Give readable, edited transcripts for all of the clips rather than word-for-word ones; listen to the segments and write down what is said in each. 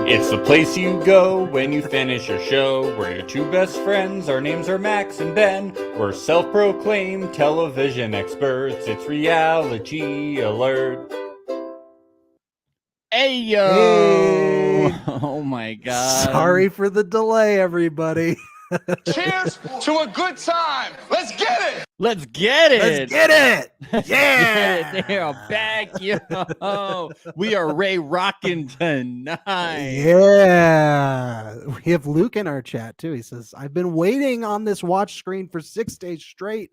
It's the place you go when you finish your show. We're your two best friends. Our names are Max and Ben. We're self-proclaimed television experts. It's Reality Alert. Hey, yo! Hey. Oh, my God. Sorry for the delay, everybody. Cheers to a good time. Let's get it. Let's get it. Let's get it. Let's Yeah. get it. They are back, yo. We are Ray rocking tonight. Yeah. We have Luke in our chat, too. He says, I've been waiting on this watch screen for 6 days straight.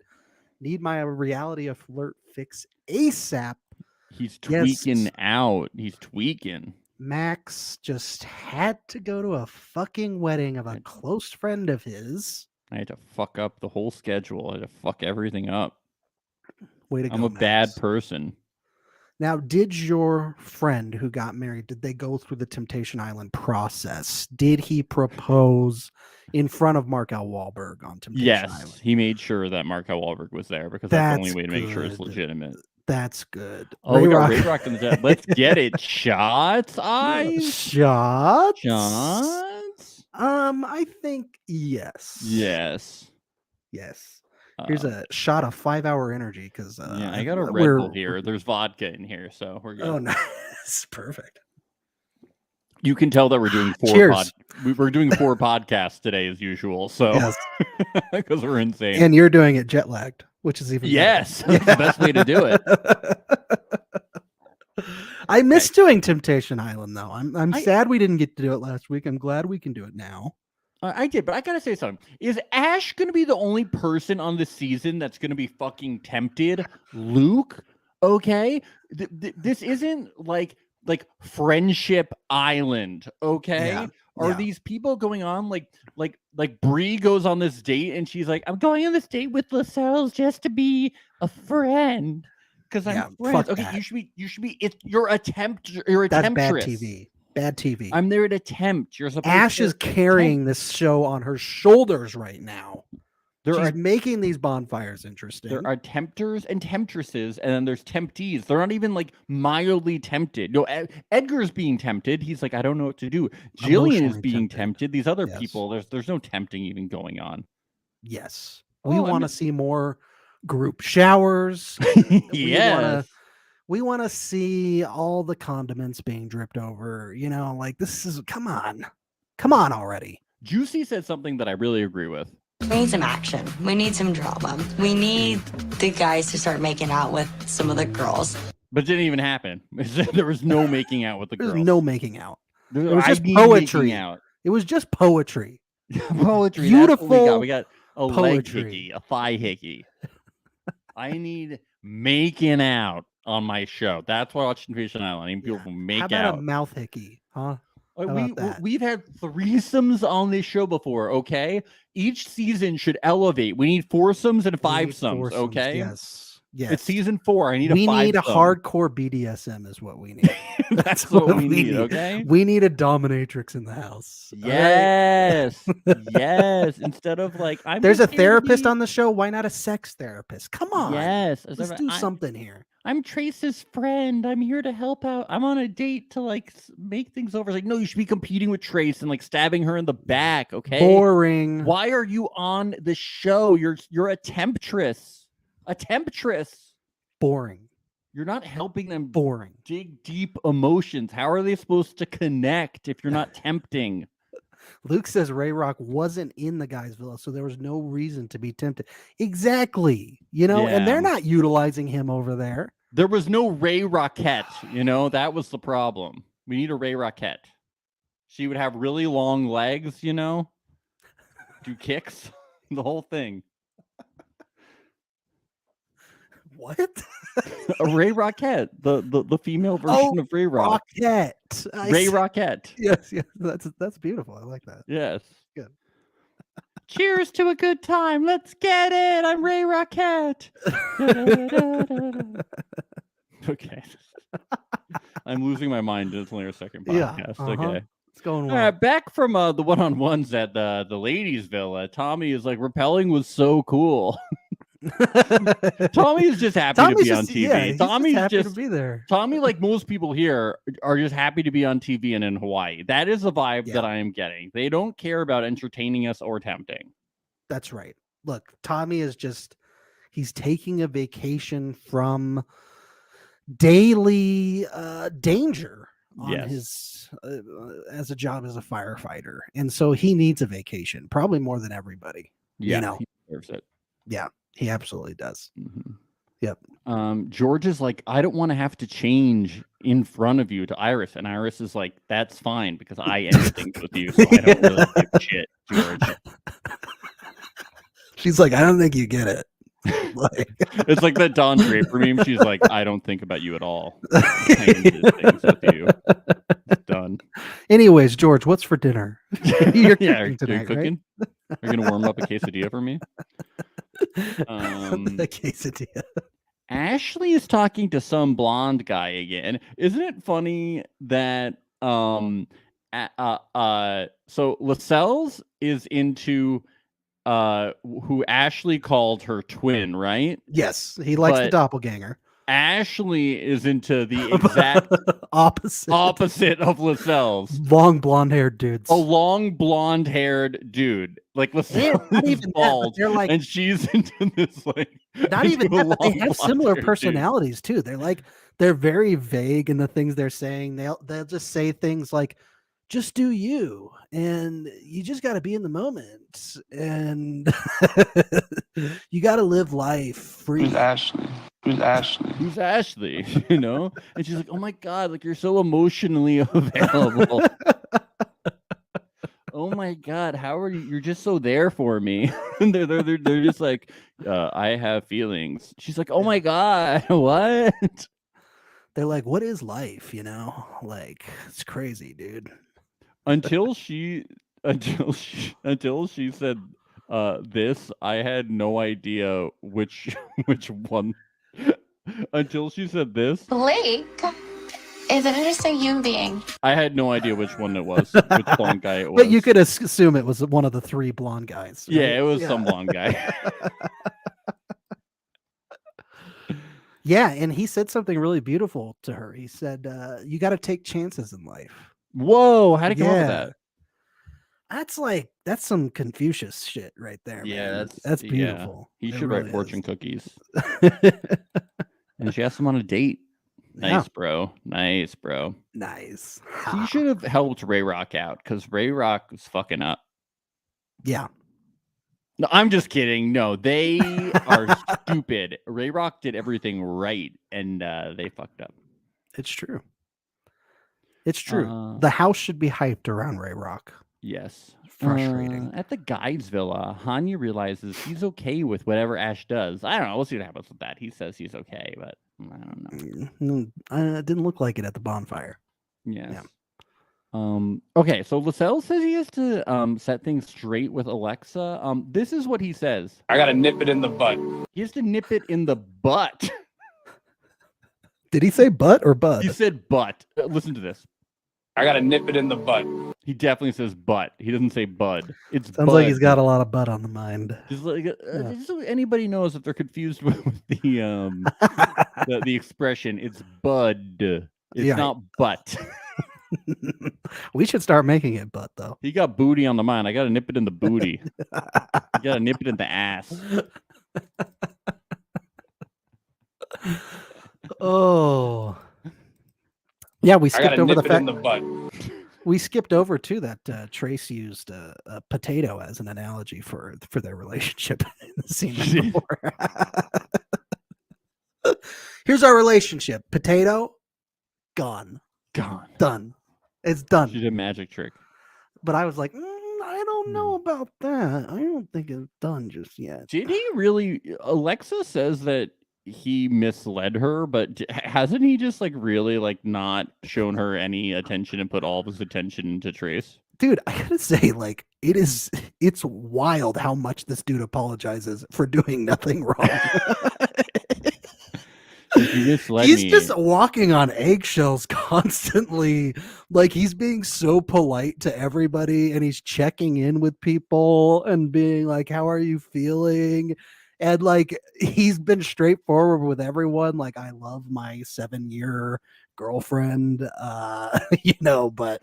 Need my Reality Alert fix ASAP. He's Yes. tweaking out. He's tweaking. Max just had to go to a fucking wedding of a close friend of his. I had to fuck up the whole schedule. I had to fuck everything up. Way to go, I'm a Max. bad person. Now, did your friend who got married, did they go through the Temptation Island process? Did he propose in front of Mark L. Wahlberg on Temptation Yes, Island? he made sure that Mark L. Wahlberg was there because that's the only That's way to make sure it's good. legitimate. That's good. Oh, we got Ray Ray Rock in the chat. Let's get it. Shots, eyes, Shots? shots. I think yes. Yes. Yes. Here's a shot of 5-hour energy because yeah, I got a Red Bull here. There's vodka in here, so we're good. Oh, nice. Perfect. You can tell that we're doing Cheers. We're doing 4 podcasts today as usual. So Yes. because we're insane. And you're doing it jet lagged, which is even yes, better. that's the best way to do it. I miss doing Temptation Island though. I'm I- sad we didn't get to do it last week. I'm glad we can do it now. I did, but I gotta say something. Is Ash gonna be the only person on the season that's gonna be fucking tempted? Luke, okay, this isn't like Friendship Island, okay? Yeah, Are yeah. these people going on like Bree goes on this date and she's like, I'm going on this date with Lascelles just to be a friend because Yeah, I'm friends. fuck Okay, that. you should be. It's your attempt. You're a That's bad temptress. TV. Bad TV. I'm there to tempt. You're supposed Ash to is carrying this show on her shoulders right now. There She's are making these bonfires interesting. There are tempters and temptresses, and then there's temptees. They're not even like mildly tempted. No, Edgar's being tempted. He's like, I don't know what to do. Jillian is Emotionally being tempted. tempted. These other Yes. people, there's no tempting even going on. Yes. Oh, We I want to mean- see more group showers. Yes. We want to see all the condiments being dripped over. You know, like this is come on already. Juicy said something that I really agree with. We need some action. We need some drama. We need the guys to start making out with some of the girls. But it didn't even happen. There was no making out with the There's girls. no making out. There- was I just mean poetry. making out. It was just poetry. Poetry. Beautiful That's what we got. A leg poetry. hickey, a thigh hickey. I need making out on my show. That's why I watch Temptation Island. I need people Yeah. to make How about out. a mouth hickey? Huh? Like, How about that? we've had threesomes on this show before, okay? Each season should elevate. We need foursomes and We need fivesomes, foursomes, okay? Yes. Yes. It's season 4. I need a we need a fivesome. hardcore BDSM is what we need. That's what we need, okay? We need a dominatrix in the house. all right? Yes. Yes. Instead of like, I'm There's a just here to therapist be- on the show. Why not a sex therapist? Come on. Yes. Let's do something here. I'm Trace's friend. I'm here to help out. I'm on a date to like make things over. It's like, no, you should be competing with Trace and like stabbing her in the back. Okay. Boring. Why are you on the show? You're a temptress. A temptress. Boring. You're not helping them Boring. dig deep emotions. How are they supposed to connect if you're not tempting? Luke says Ray Rock wasn't in the guy's villa, so there was no reason to be tempted. Exactly. You know, and they're Yeah. not utilizing him over there. There was no Ray Rockette. That was the problem. We need a Ray Rockette. She would have really long legs, do kicks, the whole thing. What? A Ray Rockette, the female version of Ray Rock. Rockette. I Ray see. Rockette. Yes, yes. That's beautiful. I like that. Yes. Good. Cheers to a good time. Let's get it. I'm Ray Rockette. Okay. I'm losing my mind. It's only our second Yeah, podcast. uh-huh. Okay. It's going All well. right, back from the one-on-ones at the ladies' villa. Tommy is like, rappelling was so cool. Tommy is just happy to be on TV. Yeah, he's Tommy's happy to be there. Tommy, like most people here, are just happy to be on TV and in Hawaii. That is the vibe that I am getting. They don't care about entertaining us or tempting. That's right. Look, Tommy is he's taking a vacation from daily danger on his as a job as a firefighter, and so he needs a vacation, probably more than everybody. Yeah, you know, he deserves it. Yeah, he absolutely does. Mm-hmm. Yep. George is like, I don't want to have to change in front of you to Iris, and Iris is like, that's fine because I end things with you, so I don't really give a shit, George. She's like, I don't think you get it. Like, it's like that Don Draper meme. She's like, I don't think about you at all. I end things with you. It's done. Anyways, George, what's for dinner? You're You're tonight, cooking. Right? You're gonna warm up a quesadilla for me. The quesadilla. Ashley is talking to some blonde guy again. Isn't it funny that so Lascelles is into who Ashley called her twin, right? Yes, he likes the doppelganger. Ashley is into the exact opposite of Lascelles. Long blonde-haired dudes. A long blonde-haired dude. Like Lascelles is bald, like, and she's into this like. Not even that, but they have similar personalities too. They're very vague in the things they're saying. They'll just say things like, just do you, and you just got to be in the moment, and you got to live life free. Who's Ashley? Who's Ashley? Who's Ashley? You know? And she's like, oh my God, like you're so emotionally available. Oh my God, how are you? You're just so there for me. And they're just like, I have feelings. She's like, oh my God, what? They're like, what is life? You know, like it's crazy, dude. Until she said this, I had no idea which one. Until she said this, Blake is an interesting human being. I had no idea which one it was, which blonde guy it was. But you could assume it was one of the three blonde guys. Right? Yeah, it was some blonde guy. Yeah, and he said something really beautiful to her. He said, you got to take chances in life. Whoa, how'd he come up with that? That's some Confucius shit right there. Yeah, man. That's beautiful. He should write fortune cookies. And she asked him on a date. Nice, bro. Nice, bro. Nice. He should have helped Ray Rock out because Ray Rock was fucking up. Yeah. No, I'm just kidding. No, they are stupid. Ray Rock did everything right, and they fucked up. It's true. It's true. The house should be hyped around Ray Rock. Yes. Frustrating. At the guide's villa, Hanya realizes he's okay with whatever Ash does. I don't know. We'll see what happens with that. He says he's okay, but I don't know. It didn't look like it at the bonfire. Yes. Yeah. Okay, so Lascelles says he has to set things straight with Alexa. This is what he says. I gotta nip it in the butt. He has to nip it in the butt. Did he say butt or bud? He said butt. Listen to this. I gotta nip it in the butt. He definitely says butt. He doesn't say bud. It's sounds bud. like he's got a lot of butt on the mind. Just like just so anybody knows if they're confused with the the expression. It's bud. It's not butt. We should start making it butt though. He got booty on the mind. I gotta nip it in the booty. You gotta nip it in the ass. Oh. Yeah, we skipped over the fact. We skipped over too that Trace used a potato as an analogy for their relationship in the scene before. Here's our relationship: potato, gone, done. It's done. She did a magic trick. But I was like, I don't know about that. I don't think it's done just yet. Did he really? Alexa says that he misled her, but hasn't he just like really like not shown her any attention and put all of his attention into Trace? Dude, I gotta say, like, it's wild how much this dude apologizes for doing nothing wrong. He's just walking on eggshells constantly. Like, he's being so polite to everybody, and he's checking in with people and being like, how are you feeling? And like he's been straightforward with everyone. Like, I love my 7-year girlfriend, but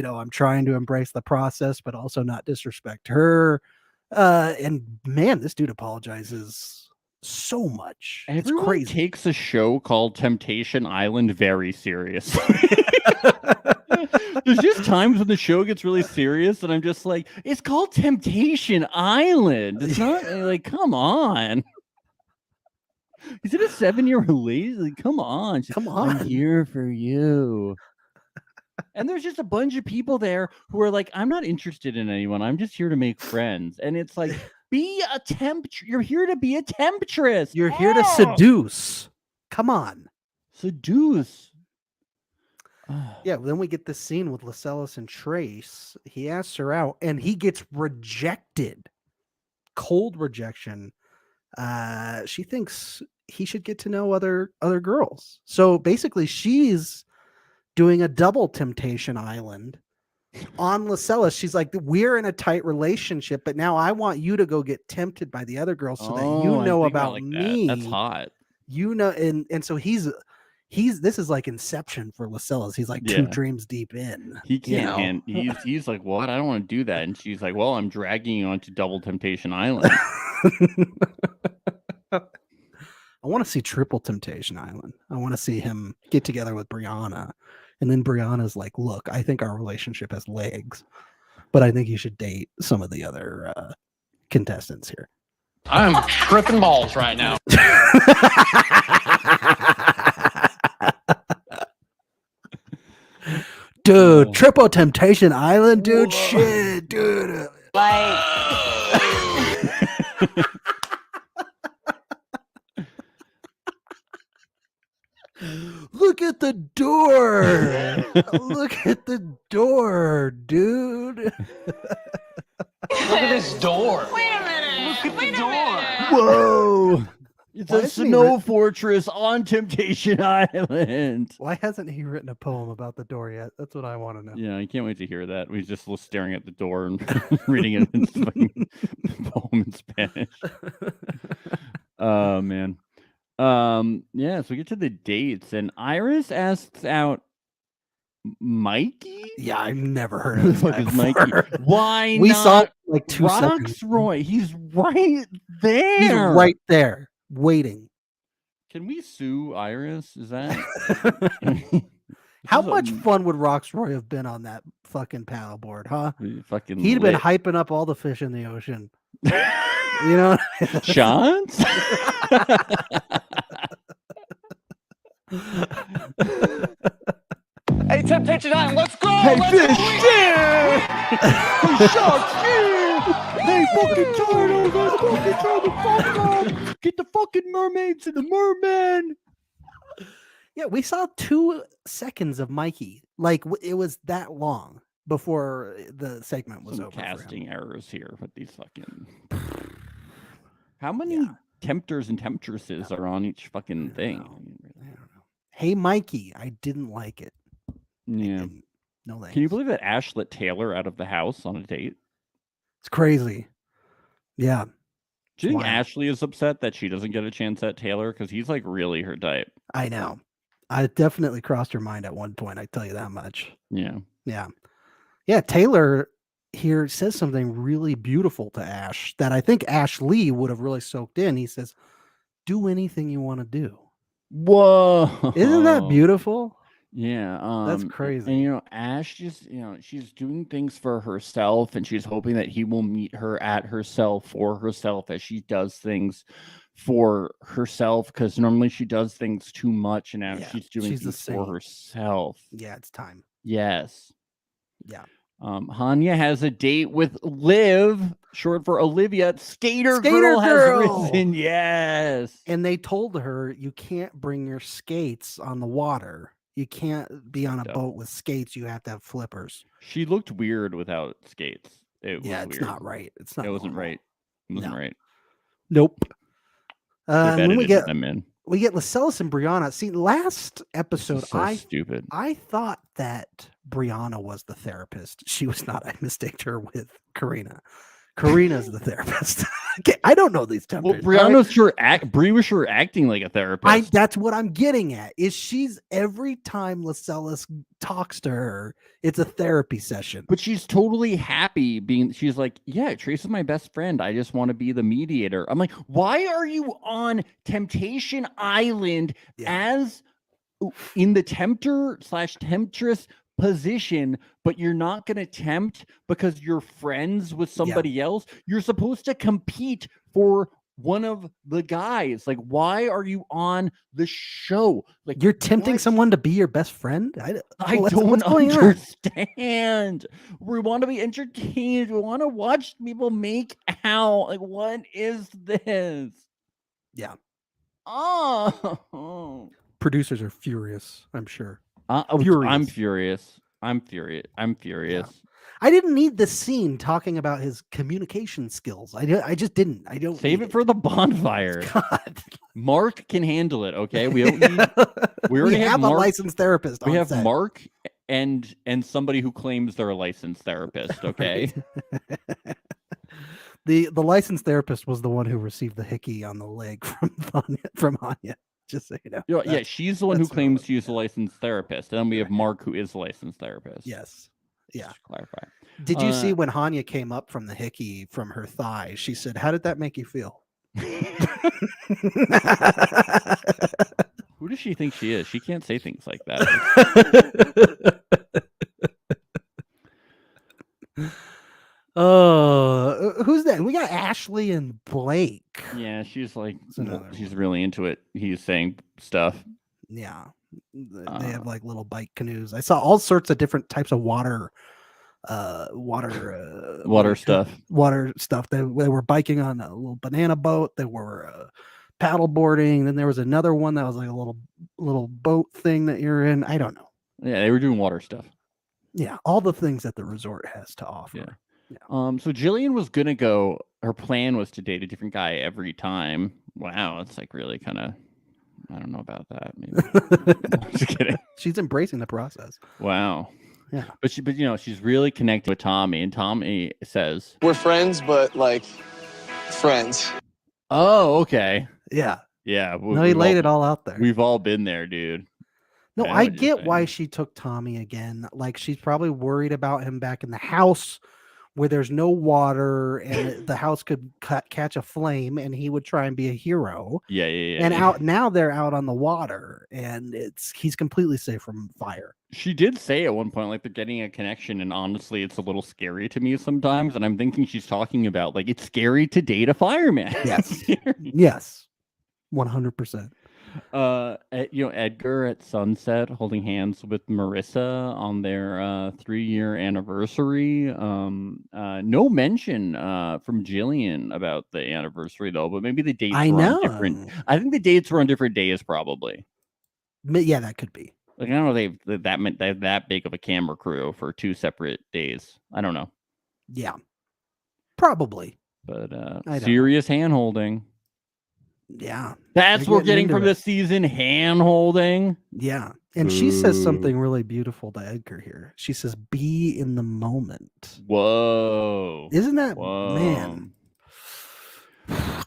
I'm trying to embrace the process, but also not disrespect her. And man, this dude apologizes so much. Everyone it's crazy. takes a show called Temptation Island very serious. There's just times when the show gets really serious, and I'm just like, it's called Temptation Island. It's not like, come on. Is it a 7-year release? Like, come on. Come on. I'm here for you. And there's just a bunch of people there who are like, I'm not interested in anyone. I'm just here to make friends. And it's like, be a you're here to be a temptress. You're here to seduce. Come on. Seduce. Yeah, then we get this scene with Lascelles and Trace. He asks her out and he gets rejected. Cold rejection. She thinks he should get to know other girls. So basically she's doing a double Temptation Island on Lascelles. She's like, we're in a tight relationship, but now I want you to go get tempted by the other girls so that you know about me. That's hot. And so he's this is like Inception for Lascelles. He's like 2 dreams deep in. He can't. He's like, what? I don't want to do that. And she's like, well, I'm dragging you onto Double Temptation Island. I want to see Triple Temptation Island. I want to see him get together with Brianna. And then Brianna's like, look, I think our relationship has legs, but I think you should date some of the other contestants here. I'm tripping balls right now. Dude, Triple Temptation Island, dude. Whoa. Shit, dude. Like, look at the door. Look at the door, dude. Look at this door. Wait a minute. Look at the door. Whoa. It's Why a hasn't he snow fortress on Temptation Island. Why hasn't he written a poem about the door yet? That's what I want to know. Yeah, I can't wait to hear that. He's just staring at the door and reading it in fucking poem in Spanish. Oh, man. Yeah, so we get to the dates, and Iris asks out Mikey? Yeah, I've never heard Who of the fuck is Mikey? Why We not saw it like 2 seconds. Roxroy? He's right there. He's right there, waiting. Can we sue Iris? Is that How much fun would Roxroy have been on that fucking paddleboard, huh? fucking He'd have been hyping up all the fish in the ocean. You know? Shots? Hey, Temptation Island, let's go! Hey, let's fish, go. yeah! Hey, sharks, yeah! Hey, fucking turtles, let's fucking turn the fuck up! Get the fucking mermaids and the merman! Yeah, we saw 2 seconds of Mikey. Like, it was that long before the segment was Some over. casting errors here with these fucking... How many tempters and temptresses are on each fucking thing? I don't know. Hey, Mikey, I didn't like it. Yeah. No thanks. Can you believe that Ash let Taylor out of the house on a date? It's crazy. Yeah. Do you think Wild. Ashley is upset that she doesn't get a chance at Taylor? Because he's like really her type. I know. I definitely crossed her mind at one point. I tell you that much. Yeah. Yeah. Yeah. Taylor here says something really beautiful to Ash that I think Ash Lee would have really soaked in. He says, do anything you want to do. Whoa. Isn't that beautiful? Yeah. That's crazy. And Ash just, she's doing things for herself, and she's hoping that he will meet her at herself for herself as she does things for herself, because normally she does things too much, and now she's doing things for herself. Yeah, it's time. Yes. Yeah. Hanya has a date with Liv, short for Olivia. Skater Girl has risen. Yes. And they told her you can't bring your skates on the water. You can't be on a boat with skates. You have to have flippers. She looked weird without skates. It's weird. Not right. It's not. It wasn't right. It wasn't right. Nope. And then we get them in. We get Lascelles and Brianna. See, last episode, stupid. I thought that Brianna was the therapist. She was not. I mistaked her with Karina Karina's the therapist. Okay, I don't know these Well, tempters. all right? Brianna's sure Brie was sure acting like a therapist. That's what I'm getting at. Is she's every time Lascelles talks to her, it's a therapy session. But she's totally happy being. She's like, yeah, Trace is my best friend. I just want to be the mediator. I'm like, why are you on Temptation Island as in the tempter/temptress position, but you're not going to tempt because you're friends with somebody else? You're supposed to compete for one of the guys. Like, why are you on the show? Like, You're tempting what? someone to be your best friend? I what's don't going on? understand. We want to be entertained. We want to watch people make out. Like, what is this? Yeah. Oh, Producers are furious, I'm sure. I'm Furious. furious. I'm furious. I didn't need this scene talking about his communication skills. I just didn't. I don't Save need it for the bonfire. God. Mark can handle it. Okay, we don't need. We already have Mark, a licensed therapist. We on have set. Mark and somebody who claims they're a licensed therapist. Okay. The licensed therapist was the one who received the hickey on the leg from Anya. Just so you know. Yeah, she's the one who that's claims she's a licensed therapist, and then we have Mark, who is a licensed therapist. Yes. Yeah. Just to clarify. Did you see when Hanya came up from the hickey from her thigh? She said, "How did that make you feel?" Who does she think she is? She can't say things like that. Who's that? We got Ashley and Blake. Yeah, she's like, another she's really into it. He's saying stuff. Yeah. They have like little bike canoes. I saw all sorts of different types of water stuff. Water stuff. They were biking on a little banana boat. They were paddle boarding. Then there was another one that was like a little boat thing that you're in. I don't know. Yeah, they were doing water stuff. Yeah, all the things that the resort has to offer. Yeah. So Jillian was gonna go. Her plan was to date a different guy every time. Wow, it's like really kind of. I don't know about that. Maybe. Just kidding. She's embracing the process. Wow. Yeah. But she's really connected with Tommy, and Tommy says, We're friends, but like friends. "Oh, okay, Yeah. yeah." No, he laid it all out there. We've all been there, dude. No, I know I what you're get why saying. she took Tommy again. Like, she's probably worried about him back in the house where there's no water and the house could catch a flame and he would try and be a hero. Yeah. And now they're out on the water and he's completely safe from fire. She did say at one point, like, they're getting a connection, and honestly, it's a little scary to me sometimes. And I'm thinking she's talking about, like, it's scary to date a fireman. Yes. Yes. 100%. Edgar at Sunset holding hands with Marissa on their 3-year anniversary. No mention from Jillian about the anniversary though, but maybe the dates were on different. I think the dates were on different days, probably. Yeah, that could be. Like, I don't know, they have that big of a camera crew for 2 separate days. I don't know. Yeah, probably. But don't serious hand holding. Yeah, that's they're what we're getting into from it. this season. Hand holding. Yeah, and she says something really beautiful to Edgar here. She says, "Be in the moment." Whoa! Isn't that Whoa. man?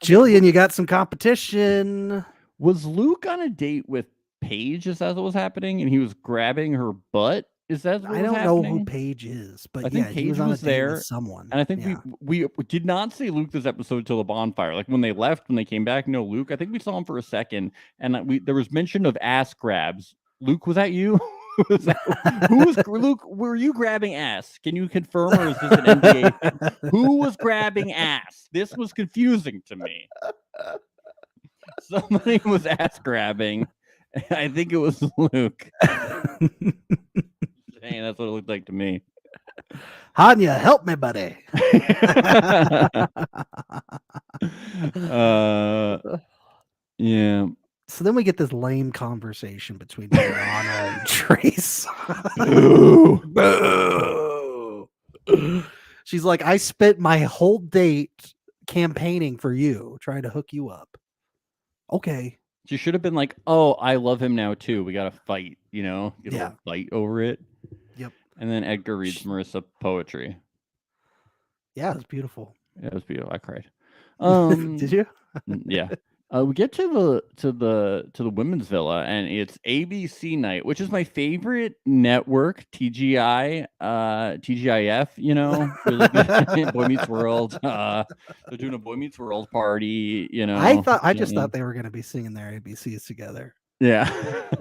Jillian, you got some competition. Was Luke on a date with Paige as that was happening, and he was grabbing her butt? Is that what I was don't know happening? who Paige is, but I think he Paige was on was a date there, with someone. And I think Yeah. we did not see Luke this episode till the bonfire. Like when they left, when they came back, no Luke. I think we saw him for a second, and there was mention of ass grabs. Luke, was that you? Who was Luke? Were you grabbing ass? Can you confirm, or is this an NDA? Who was grabbing ass? This was confusing to me. Somebody was ass grabbing. I think it was Luke. Dang, that's what it looked like to me. Hanya, help me, buddy. Yeah. So then we get this lame conversation between Mariana and Trace. Boo. She's like, I spent my whole date campaigning for you, trying to hook you up. Okay. She should have been like, "Oh, I love him now too. We got to fight, get a Yeah. little fight over it." Yep. And then Edgar reads Marissa poetry. Yeah, it's beautiful. It was beautiful. I cried. Did you? Yeah. We get to the women's villa, and it's ABC night, which is my favorite network. TGI, TGIF. You know, really good. Boy Meets World. They're doing a Boy Meets World party. You know, I just thought they were going to be singing their ABCs together. Yeah.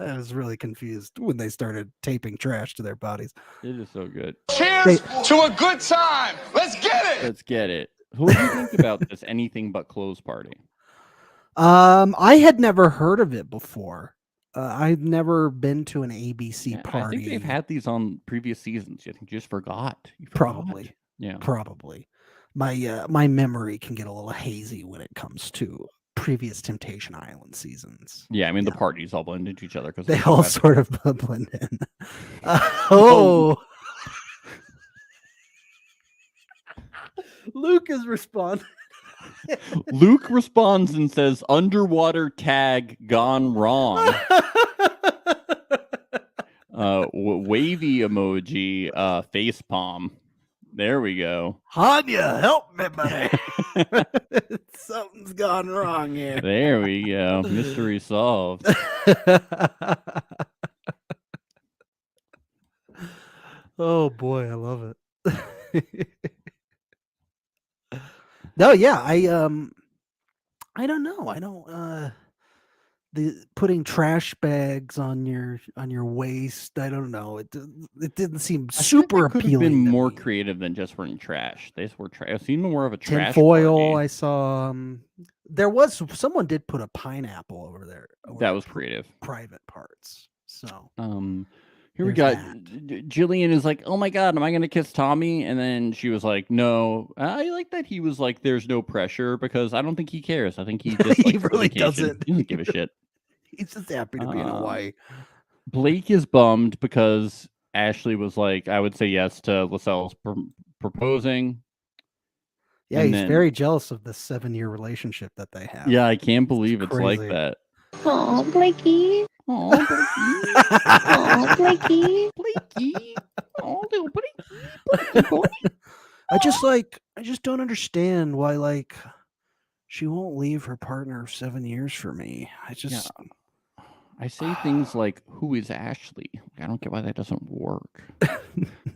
I was really confused when they started taping trash to their bodies. It is so good. Cheers to a good time. Let's get it. Let's get it. What do you think about this anything but clothes party? I had never heard of it before. I've never been to an ABC Yeah, party. I think they've had these on previous seasons. I think you just forgot. You forgot. Probably. Yeah. Probably. My memory can get a little hazy when it comes to previous Temptation Island seasons. Yeah, I mean the Yeah. parties all blend into each other because They all sort of blend in. Oh. Luke is responding. Luke responds and says, "Underwater tag gone wrong." Wavy emoji, face palm. There we go. Hanya, help me, buddy. Something's gone wrong here. There we go. Mystery solved. Oh boy, I love it. No, yeah, I don't know. I don't the putting trash bags on your waist. I don't know. It didn't seem I feel like super they could have appealing. been to more me. creative than just wearing trash. They just were trash. I've seen more of a trash Tinfoil. party. I saw. There was someone did put a pineapple over there. over That the was creative. private parts. So Here we There's got that. Jillian is like, "Oh my god, am I gonna kiss Tommy?" And then she was like, "No." I like that he was like, "There's no pressure," because I don't think he cares. I think he just He likes the really vacation. doesn't. He doesn't give a shit. he's just happy to be in Hawaii. Blake is bummed because Ashley was like, "I would say yes to Lascelles proposing." Yeah, and he's then- very jealous of the 7-year relationship that they have. Yeah, I can't believe it's like crazy. that. Oh, Blakey. Oh, Oh, Blakey. Blakey. Oh, little Blakey. Boy. I just don't understand why she won't leave her partner of 7 years for me. I just I say things like, "Who is Ashley?" I don't get why that doesn't work.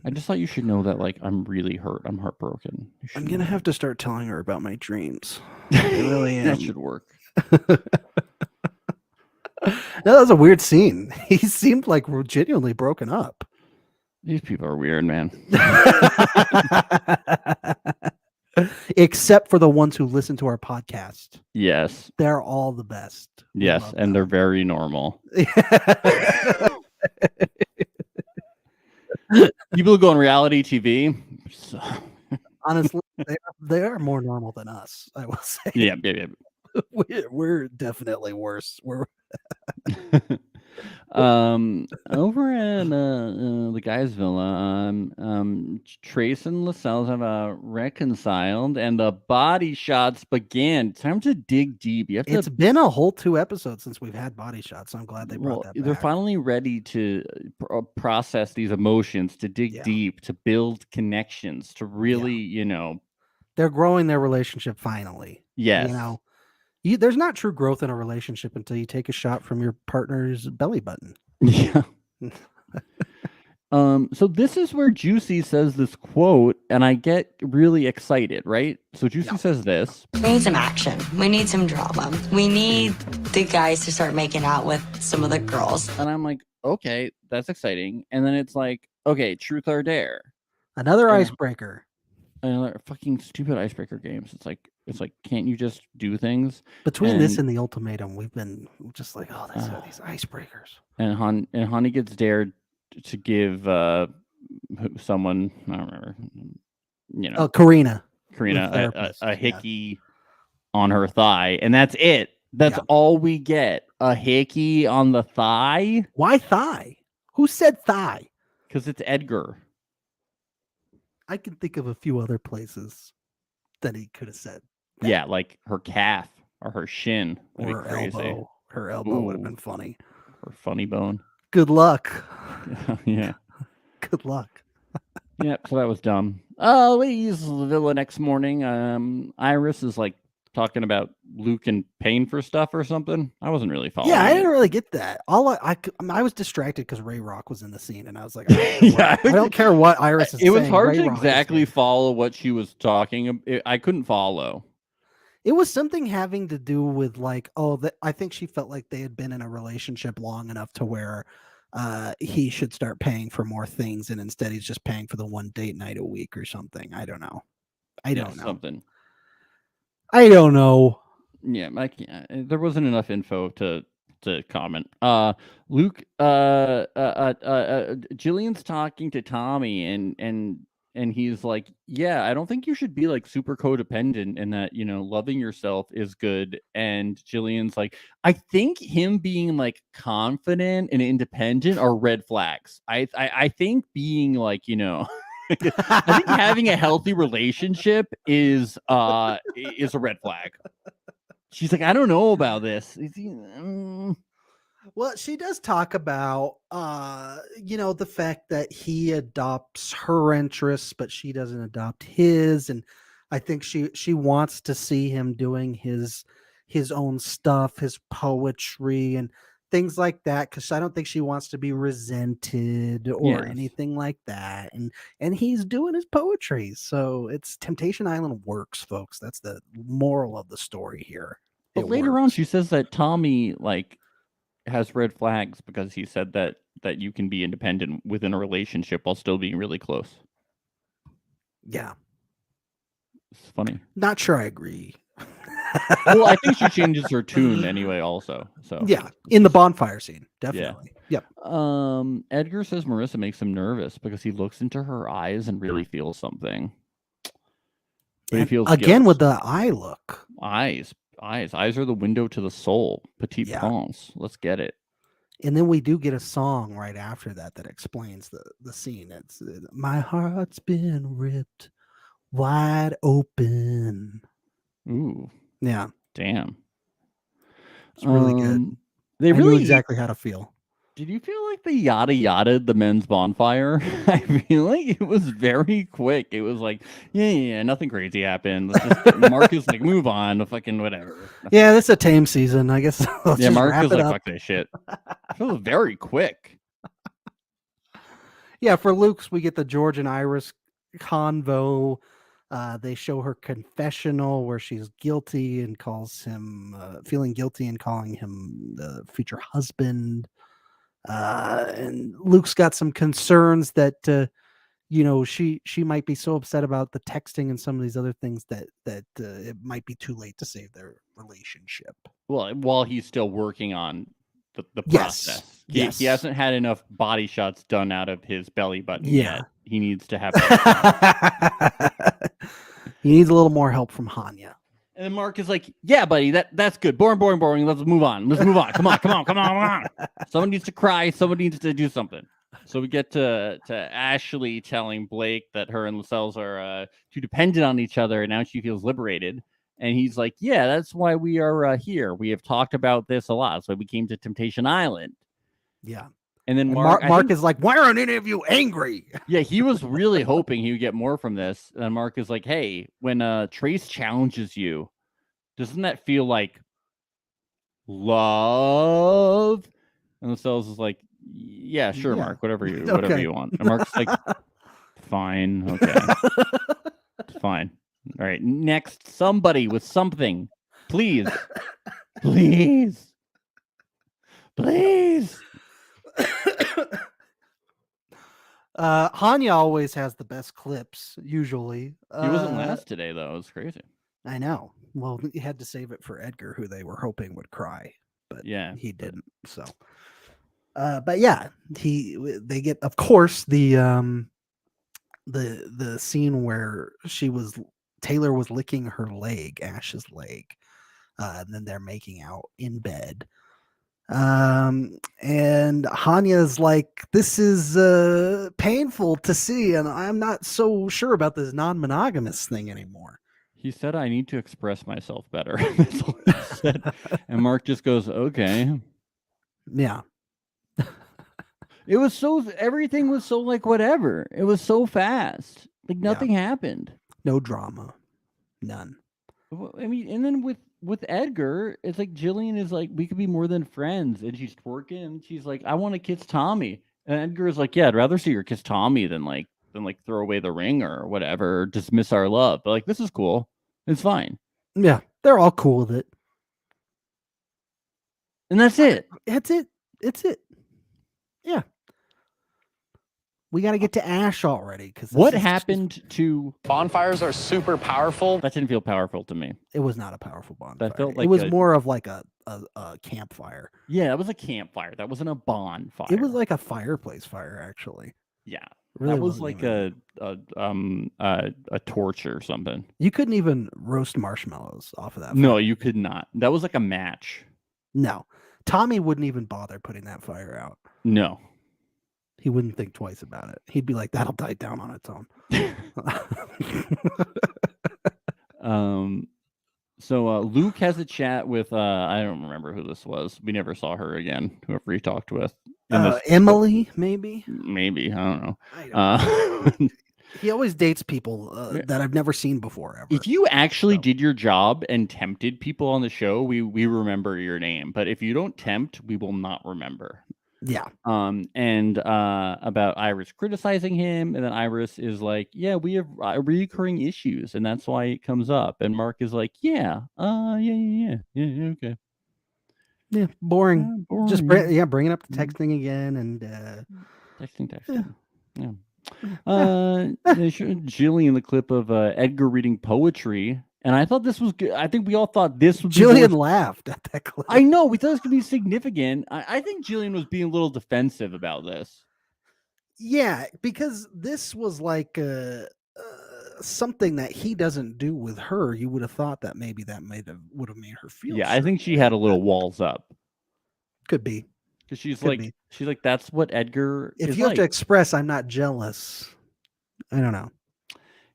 I just thought you should know that, like, I'm really hurt. I'm heartbroken. You should I'm know gonna that. have to start telling her about my dreams. I really am. That should work. No, that was a weird scene. He seemed like we're genuinely broken up. These people are weird, man. Except for the ones who listen to our podcast. Yes, They're all the best. We yes, love and they're very normal. them. People who go on reality TV. So, Honestly, they are more normal than us, I will say. yeah. We're definitely worse. Over at the guys' villa, Trace and Lascelles have reconciled, and the body shots begin. Time to dig deep. You have It's to. been a whole 2 episodes since we've had body shots. So I'm glad they brought Well, that they're back. finally ready to process these emotions, to dig Yeah. deep, to build connections, to really, They're growing their relationship finally. yes. You know, there's not true growth in a relationship until you take a shot from your partner's belly button. Yeah. So this is where Juicy says this quote, and I get really excited, right? So Juicy says this. We need some action. We need some drama. We need the guys to start making out with some of the girls. And I'm like, okay, that's exciting. And then it's like, okay, truth or dare. Another Yeah. icebreaker. Another fucking stupid icebreaker games. It's like, can't you just do things? Between this And- and the ultimatum, we've been just like, oh, these icebreakers. And Honey gets dared to give someone, I don't remember, Oh, Karina. Karina therapist, a yeah. hickey on her thigh, and that's it. That's Yeah. all we get. A hickey on the thigh, Why thigh? Who said thigh? because it's Edgar. I can think of a few other places that he could have said. Yeah, like her calf or her shin. That'd Or be her crazy. elbow. Her elbow would have Ooh. been funny. Her funny bone. Good luck. Yeah. Good luck. Yeah, so that was dumb. Ladies Villa next morning. Iris is like talking about Luke and paying for stuff or something. I wasn't really following. Yeah, I it. didn't really get that. I was distracted because Ray Rock was in the scene, and I was like, I don't care what Iris is It was saying, hard Ray to Rock is exactly there. follow what she was talking. I couldn't follow. It was something having to do with like, I think she felt like they had been in a relationship long enough to where he should start paying for more things, and instead he's just paying for the one date night a week or something. I don't know. I don't know. Something. I don't know. Yeah, I can't. There wasn't enough info to comment. Luke, Jillian's talking to Tommy, and he's like, yeah, I don't think you should be like super codependent, and that, you know, loving yourself is good. And Jillian's like, I think him being like confident and independent are red flags. I think being like, you know, I think having a healthy relationship is a red flag. She's like, I don't know about this. Well, she does talk about, the fact that he adopts her interests, but she doesn't adopt his, and I think she wants to see him doing his own stuff, his poetry and things like that, because I don't think she wants to be resented or Yes. anything like that. And he's doing his poetry, so it's Temptation Island works, folks. That's the moral of the story here. But later on, she says that Tommy like has red flags because he said that you can be independent within a relationship while still being really close. Yeah, It's funny. not sure I agree. Well, I think she changes her tune anyway also. So Yeah, in the bonfire scene, definitely. Yep. Edgar says Marissa makes him nervous because he looks into her eyes and really feels something. But he And feels again guilt. with the eye look. Eyes are the window to the soul. Petite Yeah. France. Let's get it. And then we do get a song right after that explains the scene. It's my heart's been ripped wide open. Ooh, Yeah, damn. it's really good. They I knew really exactly how to feel. Did you feel like they yada the men's bonfire? I feel like it was very quick. It was like, yeah, nothing crazy happened. Let's just, Marcus like move on, fucking whatever. Yeah, this is a tame season, I guess. Let's Yeah, just Mark wrap is it like, up. fuck this shit. It was very quick. Yeah, for Luke's, we get the George and Iris convo. They show her confessional where she's guilty and calls him, feeling guilty and calling him the future husband. And Luke's got some concerns that, she might be so upset about the texting and some of these other things that it might be too late to save their relationship. Well, while he's still working on the Yes, process. yes. He hasn't had enough body shots done out of his belly button Yeah. yet. He needs to have He needs a little more help from Hanya. And then Mark is like, yeah, buddy, that's good. Boring. Let's move on. Come on. Someone needs to cry. Someone needs to do something. So we get to Ashley telling Blake that her and Lascelles are too dependent on each other, and now she feels liberated. And he's like, yeah, that's why we are here. We have talked about this a lot. That's why we came to Temptation Island. Yeah. And then And Mark is like, why aren't any of you angry? Yeah, he was really hoping he would get more from this. And Mark is like, hey, when Trace challenges you, doesn't that feel like love? And Lascelles is like, yeah, sure, Yeah. Mark, whatever you Okay. want. And Mark's like, fine, okay. Fine. All right. Next, somebody with something. Please. Please. Hanya always has the best clips, usually. He wasn't last today, though. It was crazy. I know. Well, you had to save it for Edgar, who they were hoping would cry, but Yeah. he didn't. So, but yeah, they get, of course, the scene where Taylor was licking her leg, Ash's leg, and then they're making out in bed. And Hanya's like, this is painful to see, and I'm not so sure about this non-monogamous thing anymore. He said, I need to express myself better. That's all he said. And Mark just goes, okay. Yeah. Everything was so like whatever. It was so fast. Like nothing happened. No drama. None. I mean, and then with Edgar, it's like Jillian is like, we could be more than friends, and she's twerking, and she's like, I want to kiss Tommy, and Edgar is like, yeah, I'd rather see her kiss Tommy than throw away the ring or whatever, or dismiss our love. But like, this is cool. It's fine. Yeah, they're all cool with it. And that's it. That's it. It's it. Yeah. We got to get to Ash already. Because What happened to Bonfires are super powerful. that? Didn't feel powerful to me. It was not a powerful bonfire. That felt it like was a- more of like a campfire. Yeah, it was a campfire. That wasn't a bonfire. It was like a fireplace fire, actually. yeah. Really That was wasn't like even- a torch or something. You couldn't even roast marshmallows off of that. No, fire. you could not. That was like a match. No. Tommy wouldn't even bother putting that fire out. No. He wouldn't think twice about it. He'd be like, that'll die down on its own. So Luke has a chat with I don't remember who this was. We never saw her again. Whoever he talked with. in this- Emily, maybe? maybe I don't know. I don't He always dates people that I've never seen before ever. If you actually So- did your job and tempted people on the show, we remember your name. But if you don't tempt, we will not remember. Yeah. And about Iris criticizing him, and then Iris is like, "Yeah, we have recurring issues, and that's why it comes up." And Mark is like, "Yeah, yeah, okay." Yeah. Boring. Boring. Just bringing up the Mhm. texting again and texting. Yeah. They showed Jillian the clip of Edgar reading poetry, and I thought this was good. I think we all thought this would be Jillian more- laughed at that clip. I know we thought it was gonna be significant. I think Jillian was being a little defensive about this. Yeah, because this was like something that he doesn't do with her. You would have thought that maybe that would have made her feel. Yeah, I think she had a little walls up could be. because she's Could like, be. that's what Edgar If is you have to like. express, I'm not jealous. I don't know.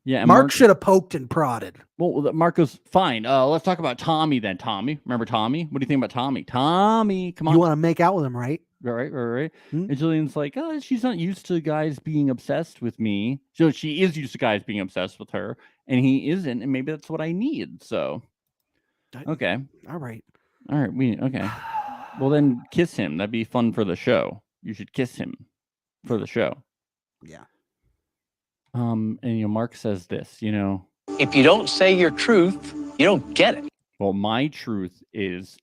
Yeah, and Mark should have poked and prodded. Well, Mark goes, fine. Let's talk about Tommy then. Tommy, remember Tommy? What do you think about Tommy? Tommy, come on. You want to make out with him, right? Right. Hmm? And Jillian's like, oh, she's not used to guys being obsessed with me. So she is used to guys being obsessed with her, and he isn't, and maybe that's what I need. So, okay, All right. all right, okay. Well, then kiss him. That'd be fun for the show. You should kiss him for the show. Yeah. And Mark says this. If you don't say your truth, you don't get it. Well, my truth is,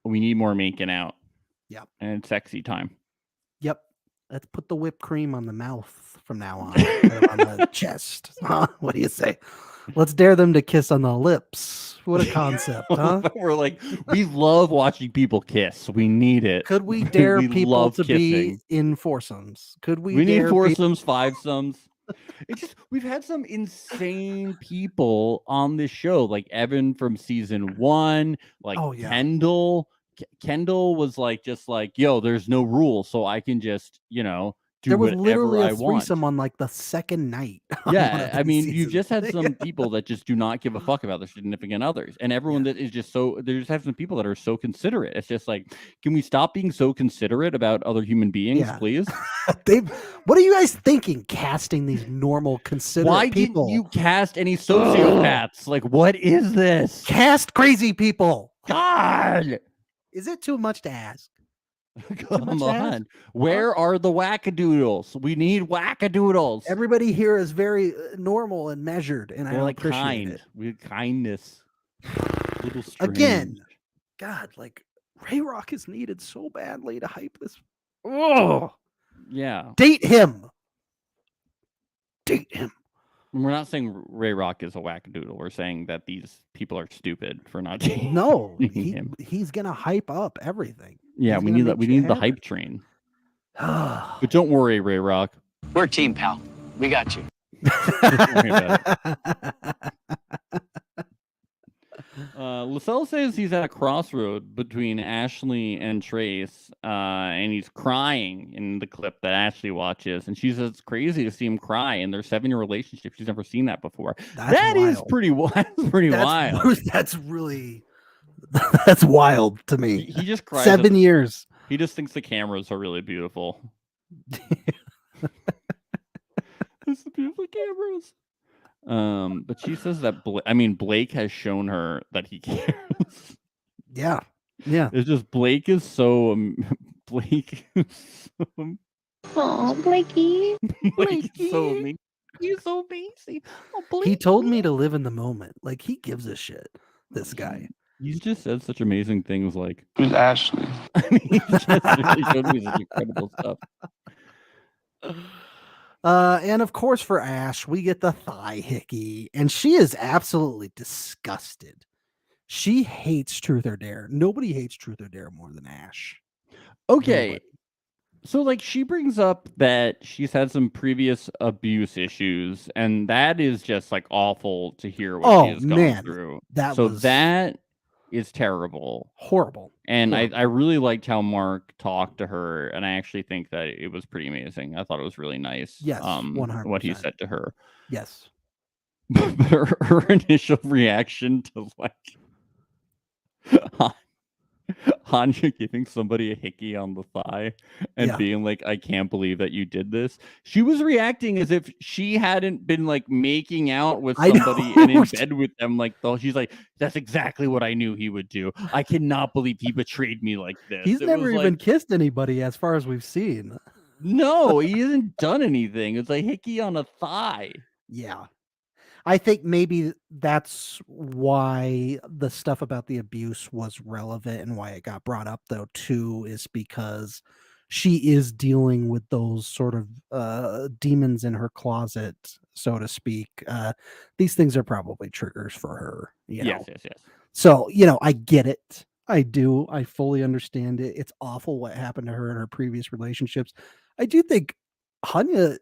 we need more making out. Yep. And it's sexy time. Yep. Let's put the whipped cream on the mouth from now on, instead of on the chest. Huh? What do you say? Let's dare them to kiss on the lips. What a concept, huh? We're like, we love watching people kiss. We need it. Could we dare We people love to be kissing. in foursomes? Could we? We need dare people- foursomes, fivesomes. It's just we've had some insane people on this show, like Evan from season 1, like Oh, yeah. Kendall. Kendall was like, just like, yo, there's no rule, so I can just, do There was whatever literally I a want. threesome on like the second night. on one Yeah, of I these mean, you've seasons. just had some people that just do not give a fuck about their significant others, and everyone that is just so. They just have some people that are so considerate. It's just like, can we stop being so considerate about other human beings, Yeah. please? What are you guys thinking? Casting these normal, considerate Why people? didn't you cast any sociopaths? Like, what is this? cast crazy people? God, Is it too much to ask? come much to ask? on. Where are the wackadoodles? We need wackadoodles. Everybody here is very normal and measured, and I They're don't like appreciate kind. it. We kindness. Little Again. strange. God, like Ray Rock is needed so badly to hype this. Oh, Yeah. date him. Date him. We're not saying Ray Rock is a wackadoodle. We're saying that these people are stupid for not dating. No, him. he's gonna hype up everything. Yeah, He's we gonna need that. make We shit need the happen. hype train. But don't worry, Ray Rock. We're a team, pal. We got you. worry about Lascelles says he's at a crossroad between Ashley and Trace, and he's crying in the clip that Ashley watches, and she says it's crazy to see him cry in their 7-year relationship. She's never seen that before. That is wild. pretty wild. That's pretty wild. That's really that's wild to me. He just cries. 7 years. He just thinks the cameras are really beautiful. It's the beautiful cameras. But she says that Blake has shown her that he cares. Yeah. Yeah. It's just Blake is so Blake is so, Oh, Blakey. Blake is so amazing. He's so amazing. Oh, Blake. He told me to live in the moment. Like, he gives a shit, this guy. He's just said such amazing things like Who's Ashley? I mean, he just really showed me such incredible stuff. And of course, for Ash, we get the thigh hickey, and she is absolutely disgusted. She hates Truth or Dare. Nobody hates Truth or Dare more than Ash. Okay. Nobody. So, like, she brings up that she's had some previous abuse issues, and that is just, like, awful to hear what she has gone through. That is terrible. Horrible. And Horrible. I really liked how Mark talked to her, and I actually think that it was pretty amazing. I thought it was really nice. Yes, 100%. What he said to her. Yes. But her initial reaction to, like, Hanya giving somebody a hickey on the thigh and being like, I can't believe that you did this. She was reacting as if she hadn't been like making out with somebody and in bed with them. Like, she's like, that's exactly what I knew he would do. I cannot believe he betrayed me like this. He's never even kissed anybody as far as we've seen. No, he hasn't done anything. It's a hickey on a thigh. Yeah. I think maybe that's why the stuff about the abuse was relevant and why it got brought up, though, too, is because she is dealing with those sort of demons in her closet, so to speak. These things are probably triggers for her. Yes. So, I get it. I do. I fully understand it. It's awful what happened to her in her previous relationships. I do think Hanya,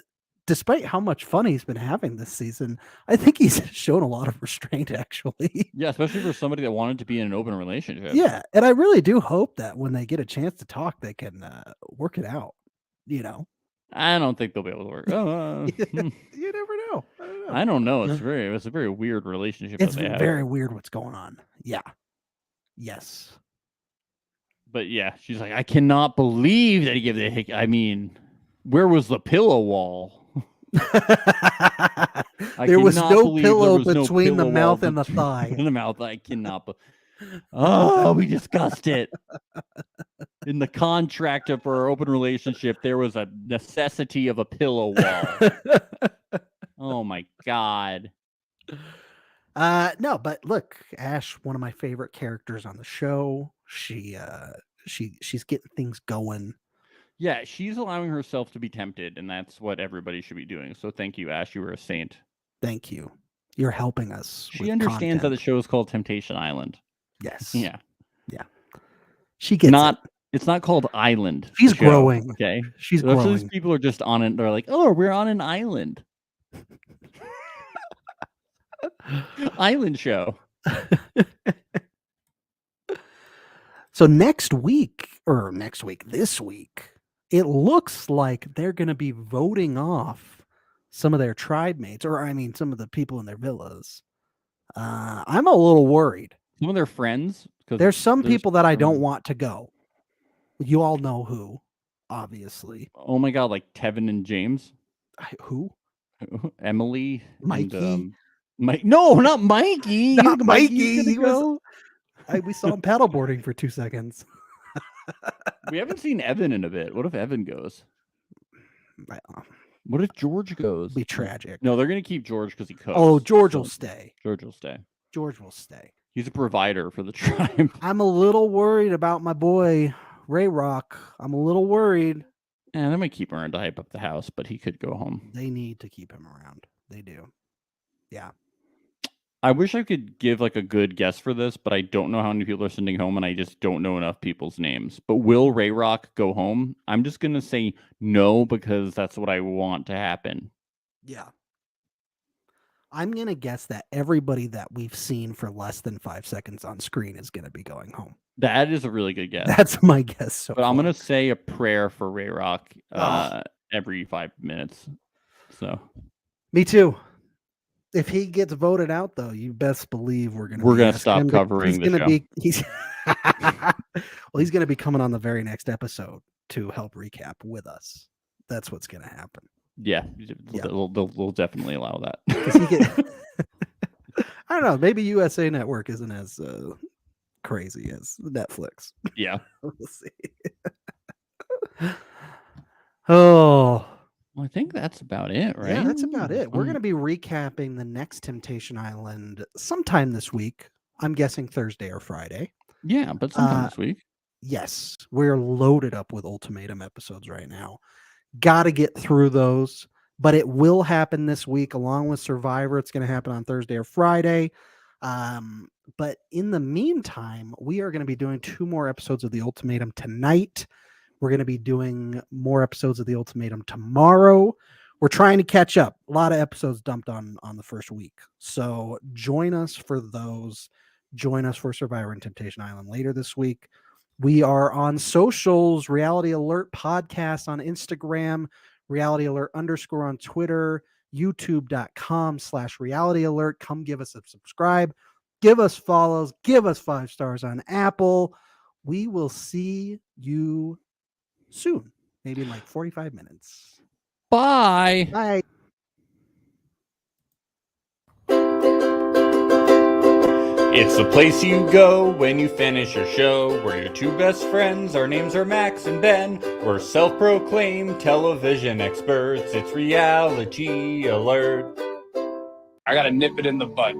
despite how much fun he's been having this season, I think he's shown a lot of restraint, actually. Yeah, especially for somebody that wanted to be in an open relationship. Yeah, and I really do hope that when they get a chance to talk, they can work it out, I don't think they'll be able to work. You never know. I don't know. It's a very weird relationship. It's that they have. very weird what's going on. Yeah. Yes. But yeah, she's like, I cannot believe that he gave the hick. I mean, where was the pillow wall? There was no pillow between the mouth and the thigh. In the mouth, I cannot. Oh, we discussed it. In the contract of our open relationship, there was a necessity of a pillow wall. Oh my God. No, but look, Ash, one of my favorite characters on the show. She's getting things going. Yeah, she's allowing herself to be tempted, and that's what everybody should be doing. So thank you, Ash. You were a saint. Thank you. You're helping us. She understands that the show is called Temptation Island. Yes. Yeah. Yeah. She gets It's not called Island. She's growing. Okay. She's growing. These people are just on it. They're like, oh, we're on an island. Island show. So this week, it looks like they're going to be voting off some of their tribe mates, some of the people in their villas. I'm a little worried. Some of their friends. There's some people that I don't want to go. You all know who, obviously. Oh my God, like Tevin and James. Who? Emily. Mikey. And, Mike. No, not Mikey. Not Mikey. We saw him paddleboarding for 2 seconds. We haven't seen Evan in a bit. What if Evan goes? What if George goes? Be tragic. No, they're going to keep George because he cooks. Oh, George will stay. George will stay. George will stay. He's a provider for the tribe. I'm a little worried about my boy, Ray Rock. I'm a little worried. Yeah, they might keep him around to hype up the house, but he could go home. They need to keep him around. They do. Yeah. I wish I could give like a good guess for this, but I don't know how many people are sending home, and I just don't know enough people's names. But will Ray Rock go home? I'm just going to say no, because that's what I want to happen. Yeah. I'm going to guess that everybody that we've seen for less than 5 seconds on screen is going to be going home. That is a really good guess. That's my guess. But I'm going to say a prayer for Ray Rock every 5 minutes. So. Me too. If he gets voted out, though, you best believe we're going to stop covering the show. He's going to be coming on the very next episode to help recap with us. That's what's going to happen. Yeah, Yeah. they'll definitely allow that. 'Cause he get- I don't know. Maybe USA Network isn't as crazy as Netflix. Yeah. We'll see. Oh, Well, I think that's about it, right? yeah, that's about it. We're Um, going to be recapping the next Temptation Island sometime this week. I'm guessing Thursday or Friday. Yeah, but sometime Uh, this week. Yes, we're loaded up with Ultimatum episodes right now. Got to get through those, but it will happen this week along with Survivor. It's going to happen on Thursday or Friday. But in the meantime, we are going to be doing 2 more episodes of The Ultimatum tonight. We're going to be doing more episodes of The Ultimatum tomorrow. We're trying to catch up. A lot of episodes dumped on the first week. So join us for those. Join us for Survivor and Temptation Island later this week. We are on socials, Reality Alert Podcast on Instagram, Reality Alert _ on Twitter, youtube.com/Reality Alert. Come give us a subscribe, give us follows, give us 5 stars on Apple. We will see you soon, maybe in like 45 minutes. Bye. Bye. It's the place you go when you finish your show. We're your 2 best friends. Our names are Max and Ben. We're self-proclaimed television experts. It's Reality Alert. I gotta nip it in the bud.